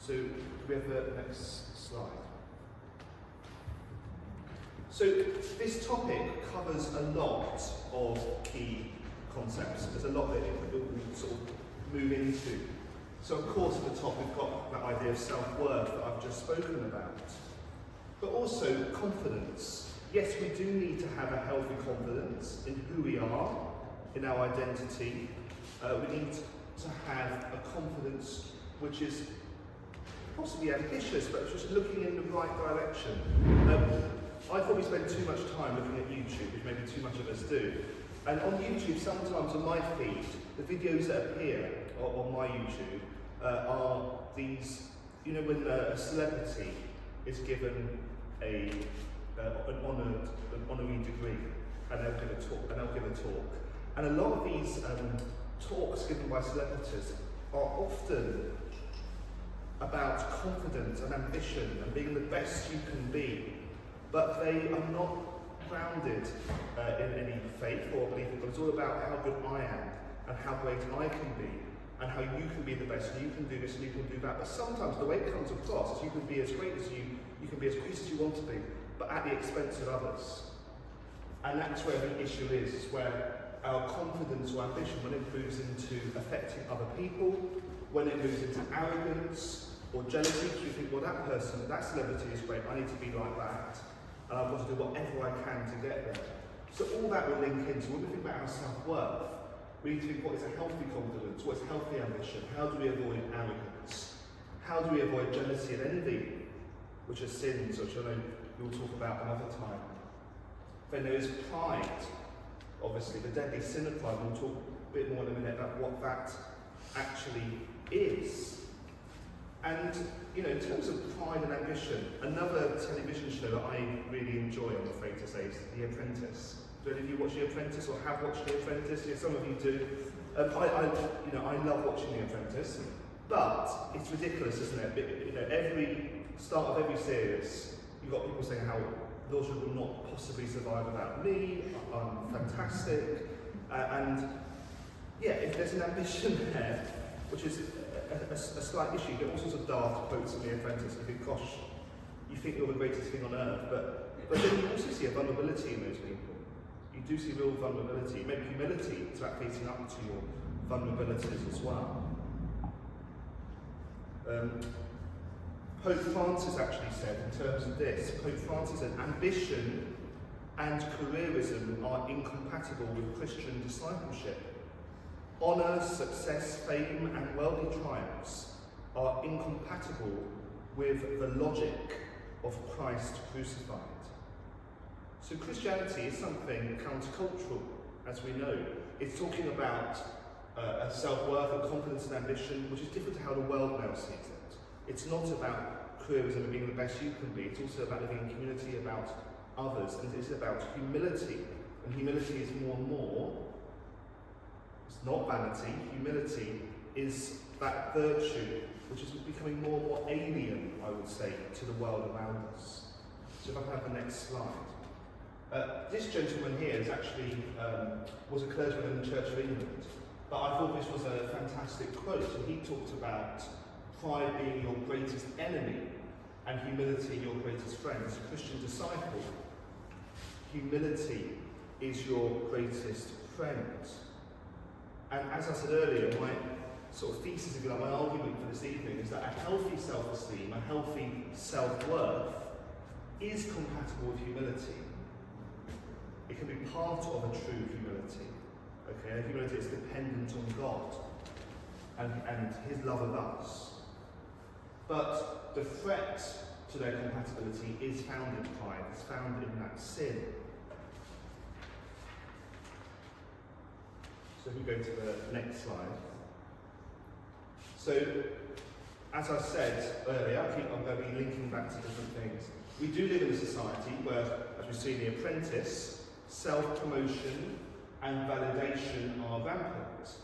So can we have the next slide? So this topic covers a lot of key concepts. There's a lot that we sort of move into. So of course at the top we've got that idea of self-worth that I've just spoken about. But also confidence. Yes, we do need to have a healthy confidence in who we are, in our identity. We need to have a confidence which is possibly ambitious, but it's just looking in the right direction. I probably spend too much time looking at YouTube, which maybe too much of us do. And on YouTube, sometimes on my feed, the videos that appear on my YouTube are these, you know, when a celebrity is given an honorary degree, and they'll give a talk. And a lot of these talks given by celebrities are often about confidence and ambition and being the best you can be, but they are not grounded in any faith or belief in God. It's all about how good I am and how great I can be and how you can be the best and you can do this and you can do that. But sometimes the way it comes across is you can be as great as you can be as great as you want to be, but at the expense of others. And that's where the issue is where our confidence or ambition, when it moves into affecting other people, when it moves into arrogance or jealousy, because you think, well, that celebrity is great, I need to be like that, and I've got to do whatever I can to get there. So all that will link into, when we think about our self-worth, we need to think, what is a healthy confidence, what is healthy ambition, how do we avoid arrogance, how do we avoid jealousy and envy, which are sins, which I know we'll talk about another time. Then there is pride, obviously, the deadly sin of pride. We'll talk a bit more in a minute about what that actually is. And, you know, in terms of pride and ambition, another television show that I really enjoy, I'm afraid to say, is The Apprentice. Do any of you watch The Apprentice or have watched The Apprentice? Yeah, some of you do. I love watching The Apprentice, but it's ridiculous, isn't it? You know, every start of every series, you've got people saying how those will not possibly survive without me, I'm fantastic, and yeah, if there's an ambition there, which is a slight issue, you get all sorts of daft quotes in The Apprentice, and you think, gosh, you think you're the greatest thing on earth, but then you also see a vulnerability in those people. You do see real vulnerability, maybe humility, it's about facing up to your vulnerabilities as well. Pope Francis actually said, in terms of this, Pope Francis said, ambition and careerism are incompatible with Christian discipleship. Honour, success, fame and worldly triumphs are incompatible with the logic of Christ crucified. So Christianity is something countercultural, as we know. It's talking about a self-worth and confidence and ambition, which is different to how the world now sees it. It's not about careerism and being the best you can be, it's also about living in community, about others, and it's about humility. And humility is more and more, it's not vanity, humility is that virtue which is becoming more and more alien, I would say, to the world around us. So if I can have the next slide. This gentleman here is actually was a clergyman in the Church of England, but I thought this was a fantastic quote, and he talked about pride being your greatest enemy and humility your greatest friend. As a Christian disciple, humility is your greatest friend. And as I said earlier, my sort of thesis, if you like, my argument for this evening is that a healthy self-esteem, a healthy self-worth is compatible with humility. It can be part of a true humility. Okay, humility is dependent on God and His love of us. But the threat to their compatibility is found in pride, it's found in that sin. So if we go to the next slide. So, as I said earlier, I'm going to be linking back to different things. We do live in a society where, as we see in The Apprentice, self-promotion and validation are rampant.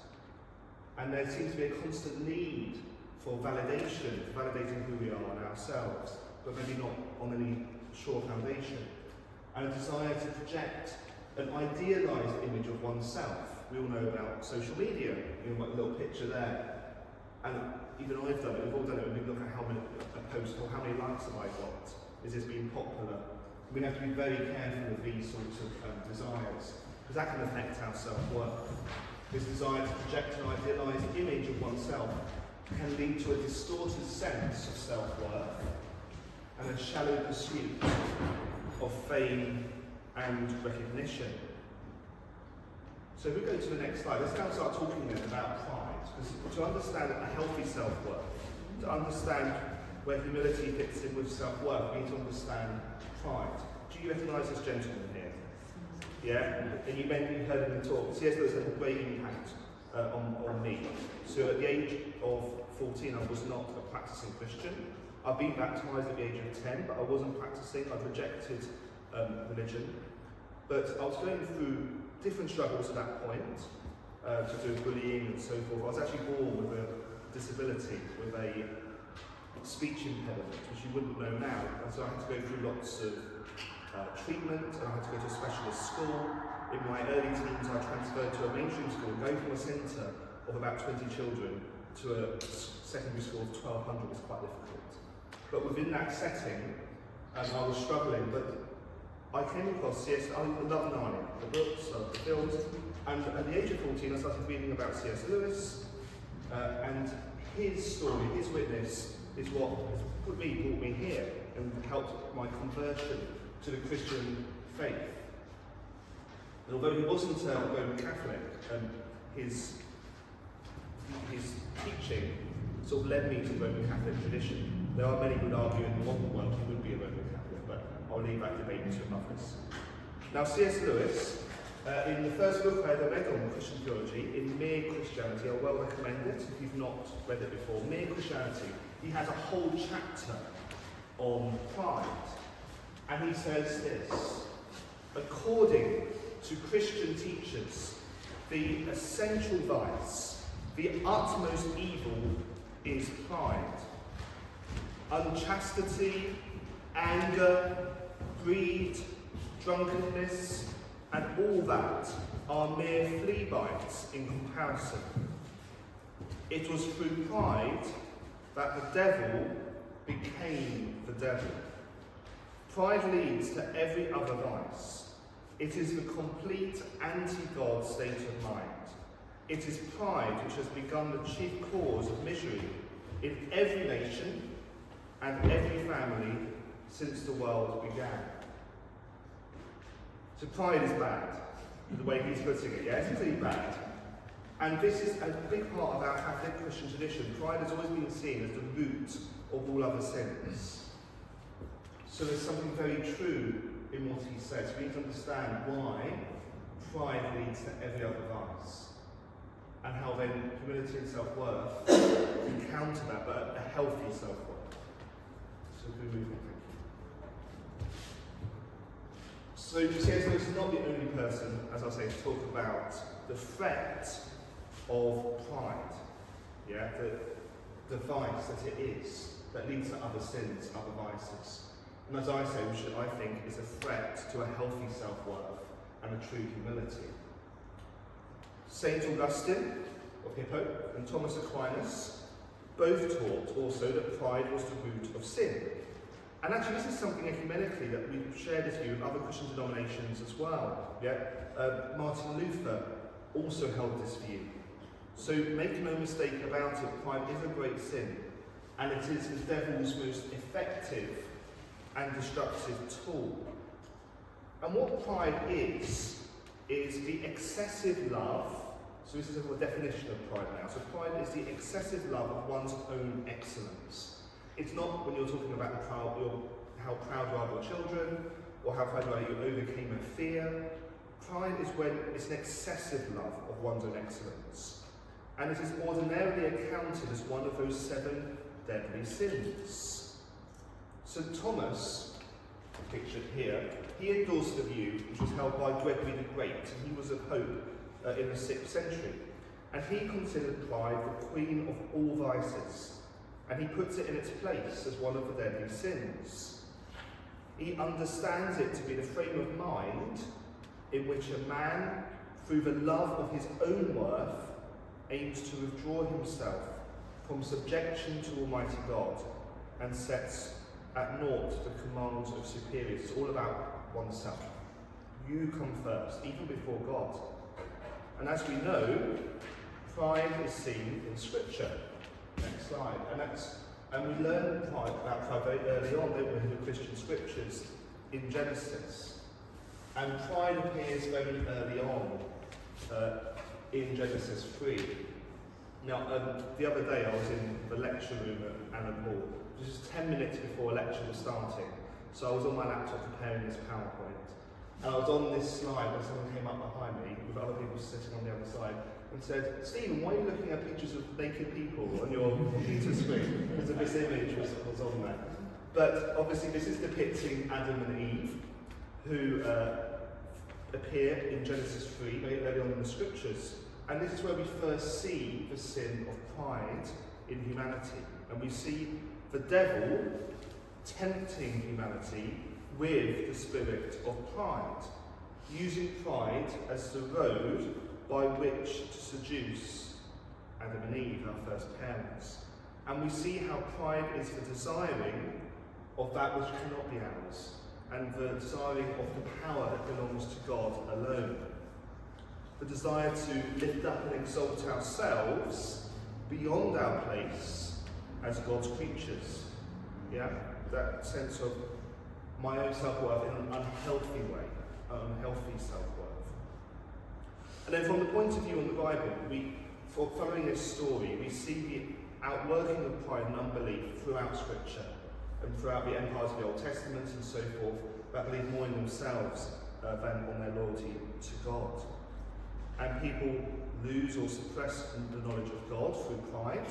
And there seems to be a constant need for validation, for validating who we are and ourselves, but maybe not on any sure foundation. And a desire to project an idealised image of oneself. We all know about social media, you know, a little picture there. And even I've done it, we've all done it when we look at how marks that I got is it's being popular. We have to be very careful of these sorts of desires, because that can affect our self-worth. This desire to project an idealised image of oneself can lead to a distorted sense of self-worth and a shallow pursuit of fame and recognition. So if we go to the next slide, let's now start talking then about pride. Because to understand a healthy self-worth, to understand where humility fits in with self-worth, we need to understand pride. Do you recognise this gentleman here? Yeah? And you heard him talk. C.S. Lewis had a great impact on me. So at the age of 14, I was not a practising Christian. I'd been baptised at the age of 10, but I wasn't practising. I'd rejected religion. But I was going through different struggles at that point, to do with bullying and so forth. I was actually born with a disability, with a speech impediment, which you wouldn't know now. And so I had to go through lots of treatment, and I had to go to a specialist school. In my early teens, I transferred to a mainstream school, going from a centre of about 20 children to a secondary school of 1,200 was quite difficult. But within that setting, I was struggling, but I came across C.S. I love Narnia, the books, the films, and at the age of 14 I started reading about C.S. Lewis, and his story, his witness, is what brought me here and helped my conversion to the Christian faith. And although he wasn't a Roman Catholic, his teaching sort of led me to the Roman Catholic tradition. There are many who would argue in the modern world he would be a Roman Catholic, but I'll leave that debate to others. Now, C.S. Lewis, in the first book I ever read on Christian theology, in Mere Christianity, I well recommend it if you've not read it before. Mere Christianity, he has a whole chapter on pride. And he says this: according to Christian teachers, the essential vice, the utmost evil, is pride. Unchastity, anger, greed, drunkenness, and all that are mere flea bites in comparison. It was through pride that the devil became the devil. Pride leads to every other vice. It is the complete anti-God state of mind. It is pride which has begun the chief cause of misery in every nation and every family since the world began. So pride is bad, the way he's putting it, yeah? It's pretty bad. And this is a big part of our Catholic Christian tradition. Pride has always been seen as the root of all other sins. So there's something very true in what he says. We need to understand why pride leads to every other vice, and how then humility and self-worth can counter that, but a healthy self-worth. So if we move on, thank you. So C.S. Lewis is not the only person, as I say, to talk about the threat of pride, yeah, the vice that it is, that leads to other sins, other vices. And as I say, which I think is a threat to a healthy self-worth and a true humility. St. Augustine of Hippo and Thomas Aquinas both taught also that pride was the root of sin. And actually this is something ecumenically that we've shared with you in other Christian denominations as well. Yeah? Martin Luther also held this view. So make no mistake about it, pride is a great sin, and it is the devil's most effective and destructive tool. And what pride is the excessive love. So this is a definition of pride now. So pride is the excessive love of one's own excellence. It's not when you're talking about how proud you are of your children, or how proud you are that you overcame a fear. Pride is when it's an excessive love of one's own excellence. And it is ordinarily accounted as one of those 7 deadly sins. St. Thomas, pictured here, he endorsed the view which was held by Gregory the Great, and he was a pope in the 6th century. And he considered pride the queen of all vices, and he puts it in its place as one of the deadly sins. He understands it to be the frame of mind in which a man, through the love of his own worth, aims to withdraw himself from subjection to Almighty God and sets at naught the commands of superiors. It's all about oneself. You come first, even before God. And as we know, pride is seen in Scripture. Next slide. And we learn about pride very early on, don't we, in the Christian Scriptures, in Genesis. And pride appears very early on in Genesis 3. Now, the other day I was in the lecture room at Annan Hall, just 10 minutes before a lecture was starting. So I was on my laptop preparing this PowerPoint. And I was on this slide when someone came up behind me, with other people sitting on the other side, and said, "Stephen, why are you looking at pictures of naked people on your computer screen?" Because this image was on there. But obviously this is depicting Adam and Eve, who appear in Genesis 3, very early on in the Scriptures. And this is where we first see the sin of pride in humanity. And we see the devil tempting humanity with the spirit of pride, using pride as the road by which to seduce Adam and Eve, our first parents. And we see how pride is the desiring of that which cannot be ours, and the desiring of the power that belongs to God alone. The desire to lift up and exalt ourselves beyond our place as God's creatures. Yeah? That sense of my own self-worth in an unhealthy way, an unhealthy self-worth. And then from the point of view of the Bible, following this story, we see the outworking of pride and unbelief throughout Scripture and throughout the empires of the Old Testament and so forth, that believe more in themselves than on their loyalty to God. And people lose or suppress the knowledge of God through pride,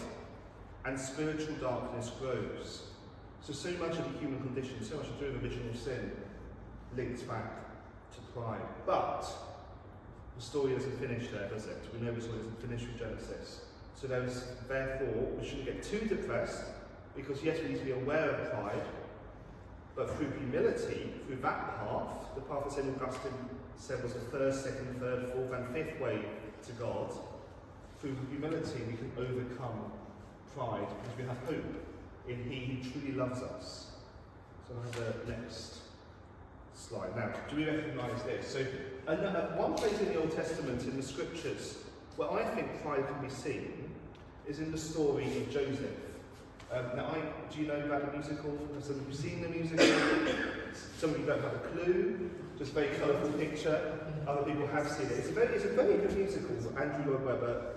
and spiritual darkness grows. So much of the human condition, so much of the original sin links back to pride. But the story doesn't finish there, does it? We know the story doesn't finish with Genesis. So therefore, we shouldn't get too depressed, because yes, we need to be aware of pride, but through humility, through that path, the path that St. Augustine said was the first, second, third, fourth and fifth way to God, through humility we can overcome pride, because we have hope in He who truly loves us. So I have the next slide. Now, do we recognise this? So, one place in the Old Testament, in the Scriptures, where I think pride can be seen, is in the story of Joseph. Do you know about the musical? Have some of you seen the musical? Some of you don't have a clue. Just a very colourful picture. Other people have seen it. It's a very good musical. Andrew Lloyd Webber,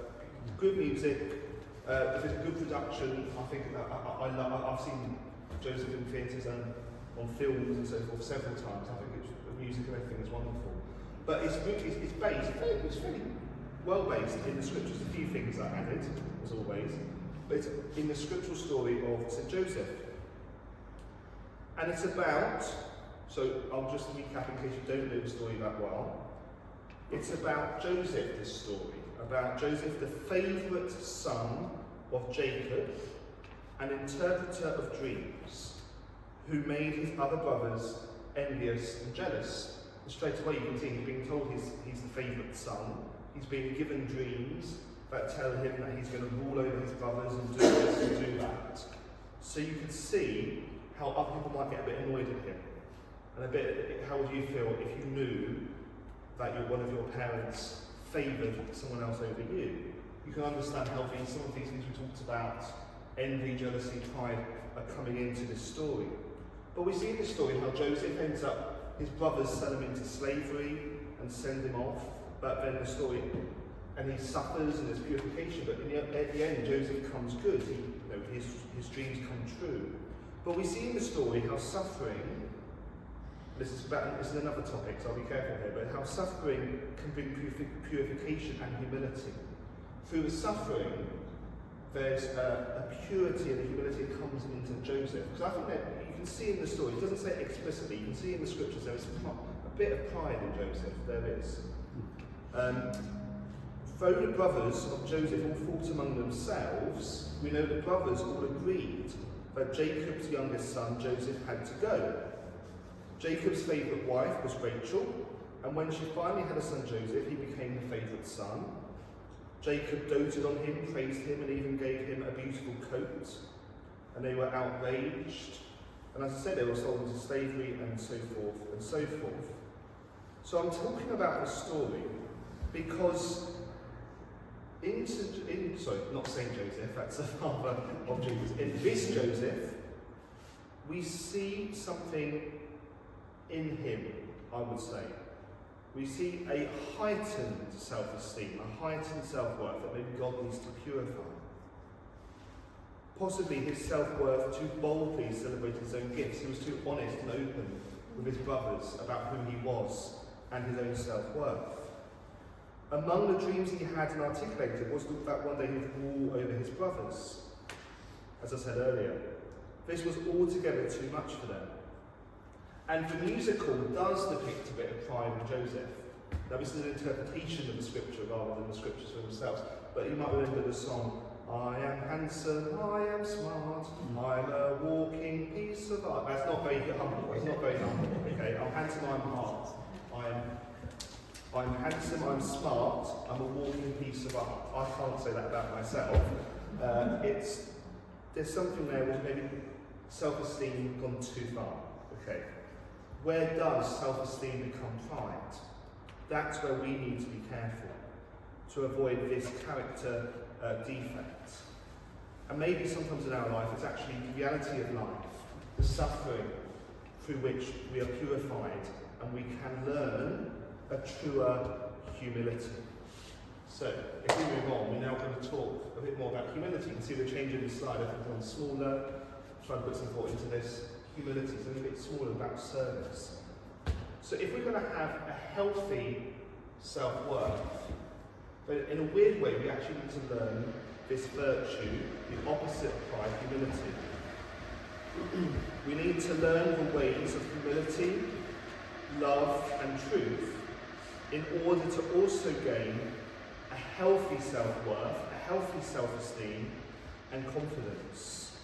good music. If it's a good production, I think I've seen Joseph in theatres and on films and so forth several times. I think the music and everything is wonderful. But it's fairly well based in the Scriptures. A few things are added, as always. But it's in the scriptural story of St. Joseph. And it's about, so I'll just recap in case you don't know the story that well. It's about Joseph, this story. About Joseph, the favourite son of Jacob, an interpreter of dreams, who made his other brothers envious and jealous. And straight away you can see he's being told he's the favourite son. He's being given dreams that tell him that he's going to rule over his brothers and do this and do that. So you can see how other people might get a bit annoyed at him. And how would you feel if you knew that one of your parents favoured someone else over you? You can understand how some of these things we talked about, envy, jealousy, pride, are coming into this story. But we see in this story how Joseph ends up, his brothers sell him into slavery and send him off. But then the story, and he suffers and there's purification, but at the end Joseph comes good. His dreams come true. But we see in the story how suffering, this is another topic, so I'll be careful here, but how suffering can bring purification and humility. Through the suffering, there's a purity and a humility that comes into Joseph. Because I think that you can see in the story, it doesn't say it explicitly, you can see in the scriptures there is a bit of pride in Joseph, there is. Though the brothers of Joseph all fought among themselves, we know the brothers all agreed that Jacob's youngest son, Joseph, had to go. Jacob's favourite wife was Rachel, and when she finally had a son, Joseph, he became the favourite son. Jacob doted on him, praised him, and even gave him a beautiful coat. And they were outraged And as I said, they were sold into slavery and so forth and so forth. So I'm talking about the story because not Saint Joseph, that's the father of Jesus. In this Joseph, we see something in him, I would say. We see a heightened self-esteem, a heightened self-worth that maybe God needs to purify. Possibly his self-worth too boldly celebrated his own gifts. He was too honest and open with his brothers about who he was and his own self-worth. Among the dreams he had and articulated was that one day he would rule over his brothers. As I said earlier, this was altogether too much for them. And the musical does depict a bit of pride in Joseph. Now this is an interpretation of the scripture rather than the scriptures for themselves. But you might remember the song, I am handsome, I am smart, I'm a walking piece of art. That's not very humble, it's not very humble. Okay, I'm handsome, I'm hard. I'm handsome, I'm smart, I'm a walking piece of art. I can't say that about myself. There's something there with maybe self-esteem gone too far. Okay. Where does self-esteem become pride? That's where we need to be careful to avoid this character defect. And maybe sometimes in our life it's actually the reality of life, the suffering through which we are purified and we can learn a truer humility. So, if we move on, we're now going to talk a bit more about humility. You can see we're changing the slide. I think it's on smaller. Try and put some thought into this. Humility is a little bit smaller, about service. So if we're going to have a healthy self-worth, then in a weird way we actually need to learn this virtue, the opposite of pride, humility. We need to learn the ways of humility, love and truth in order to also gain a healthy self-worth, a healthy self-esteem and confidence.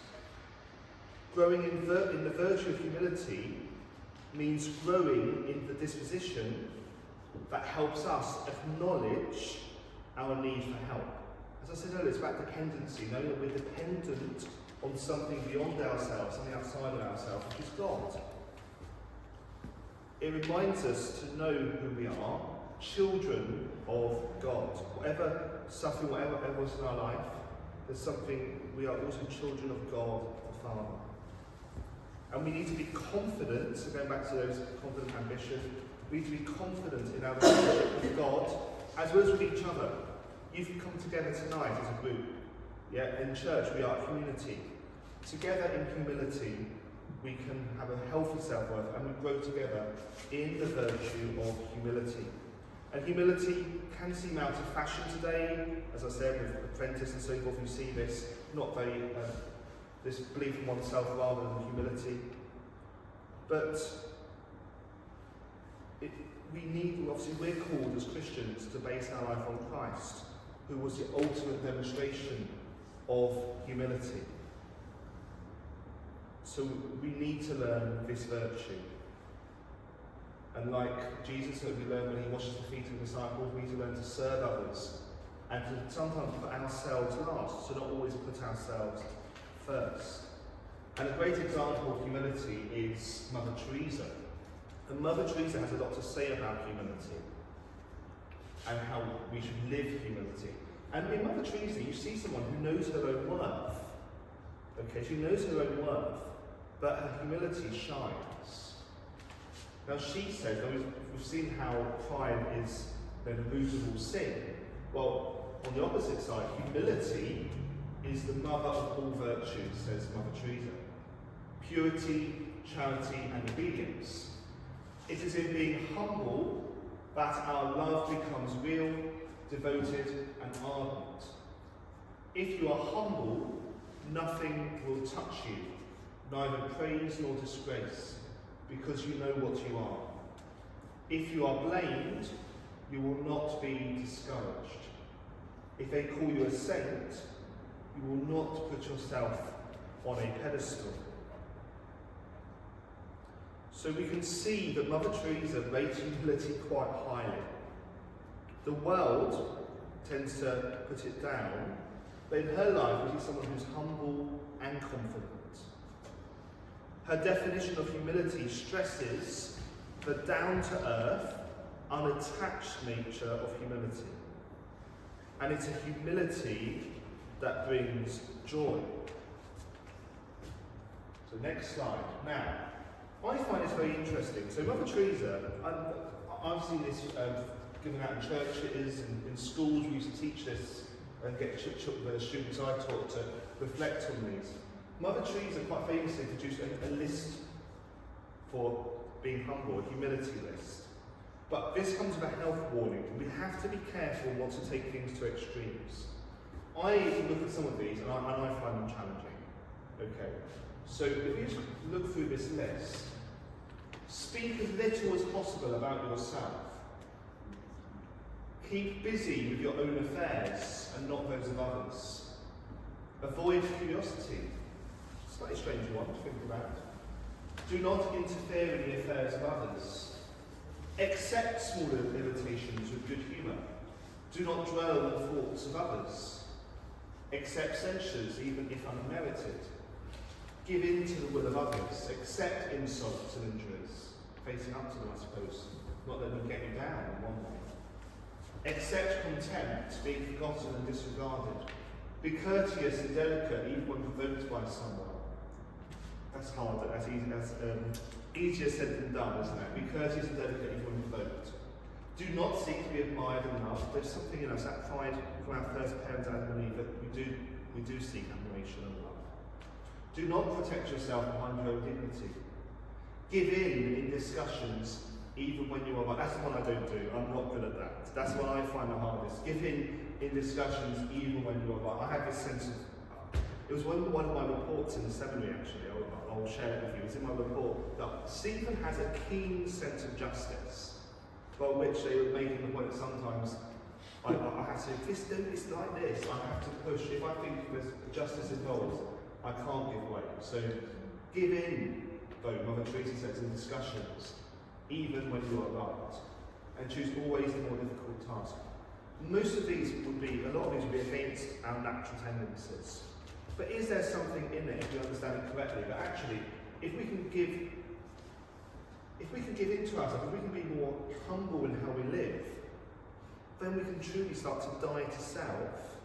Growing in the virtue of humility means growing in the disposition that helps us acknowledge our need for help. As I said earlier, it's about dependency, knowing that we're dependent on something beyond ourselves, something outside of ourselves, which is God. It reminds us to know who we are, children of God. Whatever suffering, whatever was in our life, there's something, we are also children of God, the Father. And we need to be confident, so going back to those confident ambition, we need to be confident in our relationship with God, as well as with each other. You've come together tonight as a group. Yeah, in church we are a community. Together in humility, we can have a healthy self-worth and we grow together in the virtue of humility. And humility can seem out of fashion today, as I said, with apprentice and so forth. You see this, not very, this belief in oneself rather than humility. But obviously we're called as Christians to base our life on Christ, who was the ultimate demonstration of humility. So we need to learn this virtue. And like Jesus, that we learn when he washes the feet of the disciples, we need to learn to serve others and to sometimes put ourselves last, so not always put ourselves first. And a great example of humility is Mother Teresa. And Mother Teresa has a lot to say about humility and how we should live humility. And in Mother Teresa, you see someone who knows her own worth. Okay, she knows her own worth, but her humility shines. Now she says, we've seen how pride is the root of all sin. Well, on the opposite side, humility is the mother of all virtues, says Mother Teresa. Purity, charity and obedience. It is in being humble that our love becomes real, devoted and ardent. If you are humble, nothing will touch you, neither praise nor disgrace, because you know what you are. If you are blamed, you will not be discouraged. If they call you a saint, you will not put yourself on a pedestal. So we can see that Mother Teresa rates humility quite highly. The world tends to put it down, but in her life we see someone who's humble and confident. Her definition of humility stresses the down-to-earth, unattached nature of humility. And it's a humility that brings joy. So next slide. Now, I find this very interesting. So Mother Teresa, I've seen this given out in churches and in schools. We used to teach this and get the students I taught to reflect on these. Mother Teresa quite famously produced a list for being humble, a humility list. But this comes with a health warning. We have to be careful not to take things to extremes. I look at some of these and I find them challenging. Okay, so if you just look through this list, speak as little as possible about yourself. Keep busy with your own affairs and not those of others. Avoid curiosity. Slightly strange one to think about. Do not interfere in the affairs of others. Accept small irritations with good humour. Do not dwell on the faults of others. Accept censures, even if unmerited. Give in to the will of others. Accept insults and injuries. Facing up to them, I suppose. Not letting them get you down in one way. Accept contempt, being forgotten and disregarded. Be courteous and delicate, even when provoked by someone. That's hard, that's easier said than done, isn't it? Be courteous and delicate, even when provoked. Do not seek to be admired and loved. There's something in us, that pride from our first parents, Adam and Eve, that we do seek admiration and love. Do not protect yourself behind your own dignity. Give in discussions, even when you are right. That's the one I don't do. I'm not good at that. That's what I find the hardest. Give in discussions, even when you are right. I have this sense of. It was one of my reports in the seminary, actually. I'll share it with you. It's in my report that Stephen has a keen sense of justice, by which they were making the point that sometimes I have to say, it's like this. I have to push. If I think there's justice involved, I can't give way. So give in, though, Mother Teresa says, in discussions, even when you are right, and choose always the more difficult task. Most of these would be, a lot of these would be against our natural tendencies. But is there something in it, if you understand it correctly, that actually, if we can give in to ourselves, if we can be more humble in how we live, then we can truly start to die to self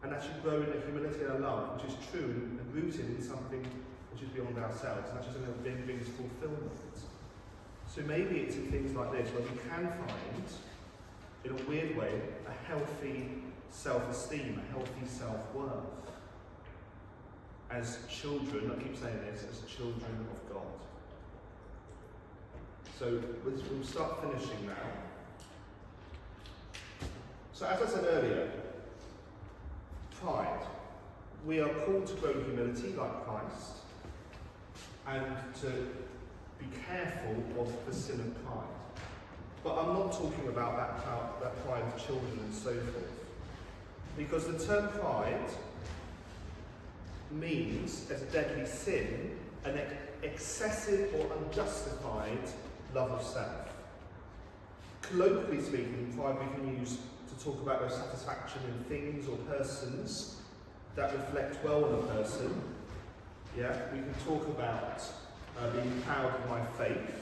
and actually grow in a humility and a love which is true and rooted in something which is beyond ourselves, and actually something that brings fulfillment. So maybe it's in things like this where we can find, in a weird way, a healthy self-esteem, a healthy self-worth. As children, I keep saying this, as children of God. So we'll start finishing now. So as I said earlier, pride. We are called to grow in humility like Christ, and to be careful of the sin of pride. But I'm not talking about that pride of children and so forth. Because the term pride means, as a deadly sin, an excessive or unjustified love of self. Colloquially speaking, pride we can use to talk about our satisfaction in things or persons that reflect well on a person. Yeah, we can talk about being proud of my faith,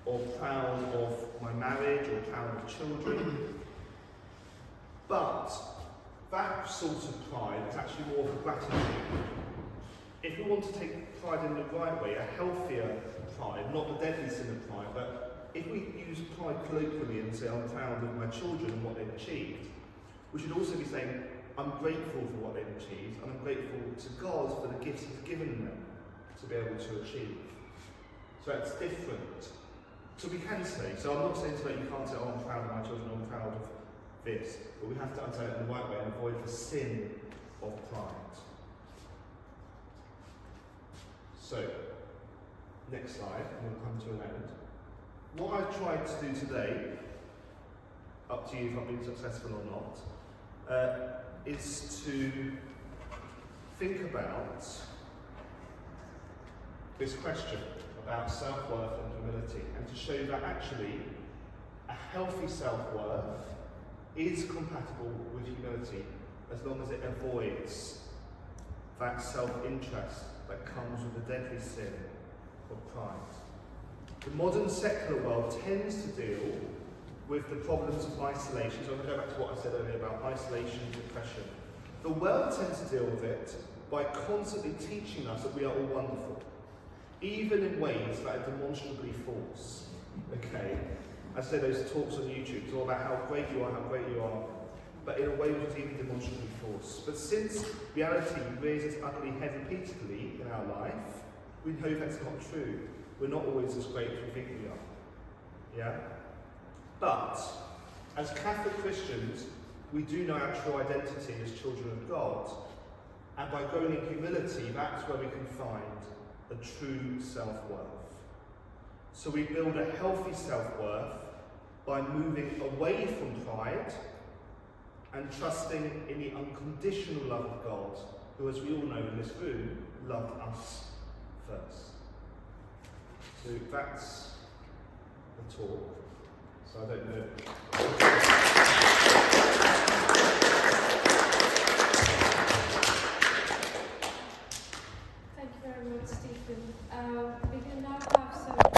or proud of my marriage, or proud of children. But that sort of pride is actually more of a gratitude. If we want to take pride in the right way, a healthier pride, not the deadly sin of pride, but if we use pride colloquially and say, I'm proud of my children and what they've achieved, we should also be saying, I'm grateful for what they've achieved, and I'm grateful to God for the gifts He's given them to be able to achieve. So it's different. So we can say, so I'm not saying today you can't say, oh, I'm proud of my children, I'm proud of this, but we have to say it in the right way and avoid the sin of pride. So, next slide, and we'll come to an end. What I've tried to do today, up to you if I've been successful or not, is to think about this question about self-worth and humility, and to show that actually a healthy self-worth is compatible with humility as long as it avoids that self-interest that comes with the deadly sin of pride. The modern secular world tends to deal with the problems of isolation. So I'm going to go back to what I said earlier about isolation and depression. The world tends to deal with it by constantly teaching us that we are all wonderful, even in ways that are demonstrably false. Okay? I say those talks on YouTube, it's all about how great you are, but in a way which is even demonstrably false. But since reality rears its ugly head repeatedly in our life, we know that's not true. We're not always as great as we think we are. Yeah? But, as Catholic Christians, we do know our true identity as children of God. And by growing in humility, that's where we can find a true self-worth. So we build a healthy self-worth by moving away from pride and trusting in the unconditional love of God, who, as we all know in this room, loved us first. So that's the talk. So I don't know. Thank you very much, Stephen.